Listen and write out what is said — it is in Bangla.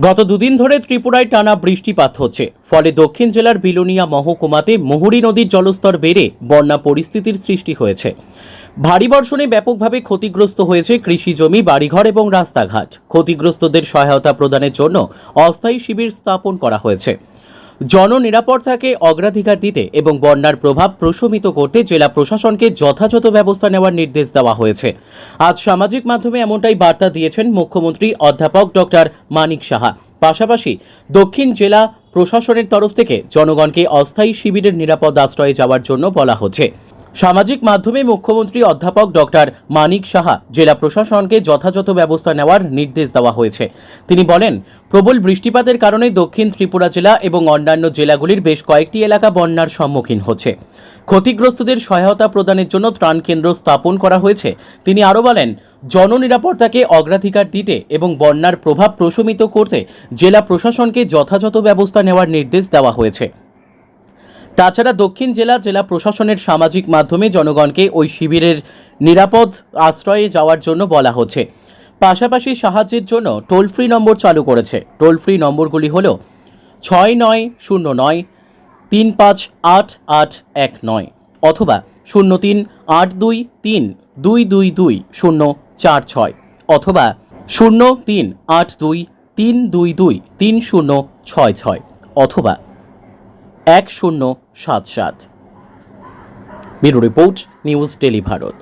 গত দুদিন ধরে ত্রিপুরায় টানা বৃষ্টিপাত হচ্ছে, ফলে দক্ষিণ জেলার বিলোনিয়া মহকুমাতে মুহুরী নদীর জলস্তর বেড়ে বন্যা পরিস্থিতির সৃষ্টি হয়েছে। ভারী বর্ষণে ব্যাপকভাবে ক্ষতিগ্রস্ত হয়েছে কৃষি জমি, বাড়িঘর এবং রাস্তাঘাট। ক্ষতিগ্রস্তদের সহায়তা প্রদানের জন্য অস্থায়ী শিবির স্থাপন করা হয়েছে। জননিরাপত্তাকে অগ্রাধিকার দিতে এবং বন্যার প্রভাব প্রশমিত করতে জেলা প্রশাসনকে যথাযথ ব্যবস্থা নেওয়ার নির্দেশ দেওয়া হয়েছে। আজ সামাজিক মাধ্যমে এমনটাই বার্তা দিয়েছেন মুখ্যমন্ত্রী অধ্যাপক ডক্টর মানিক সাহা। পাশাপাশি দক্ষিণ জেলা প্রশাসনের তরফ থেকে জনগণকে অস্থায়ী শিবিরের নিরাপদ আশ্রয়ে যাওয়ার জন্য বলা হচ্ছে। সামাজিক মাধ্যমে মুখ্যমন্ত্রী অধ্যাপক ডক্টর মানিক সাহা জেলা প্রশাসনকে যথাযথ ব্যবস্থা নেওয়ার নির্দেশ দেওয়া হয়েছে। তিনি বলেন, প্রবল বৃষ্টিপাতের কারণে দক্ষিণ ত্রিপুরা জেলা এবং অন্যান্য জেলাগুলির বেশ কয়েকটি এলাকা বন্যার সম্মুখীন হচ্ছে। ক্ষতিগ্রস্তদের সহায়তা প্রদানের জন্য ত্রাণ কেন্দ্র স্থাপন করা হয়েছে। তিনি আরও বলেন, জননিরাপত্তাকে অগ্রাধিকার দিতে এবং বন্যার প্রভাব প্রশমিত করতে জেলা প্রশাসনকে যথাযথ ব্যবস্থা নেওয়ার নির্দেশ দেওয়া হয়েছে। তাছাড়া দক্ষিণ জেলা প্রশাসনের সামাজিক মাধ্যমে জনগণকে ওই শিবিরের নিরাপদ আশ্রয়ে যাওয়ার জন্য বলা হচ্ছে। পাশাপাশি সাহায্যের জন্য টোল ফ্রি নম্বর চালু করেছে। টোল ফ্রি নম্বরগুলি হল 6909358819 অথবা 038232220046 অথবা 038232230066 অথবা 1077। Bureau report, news daily Bharat.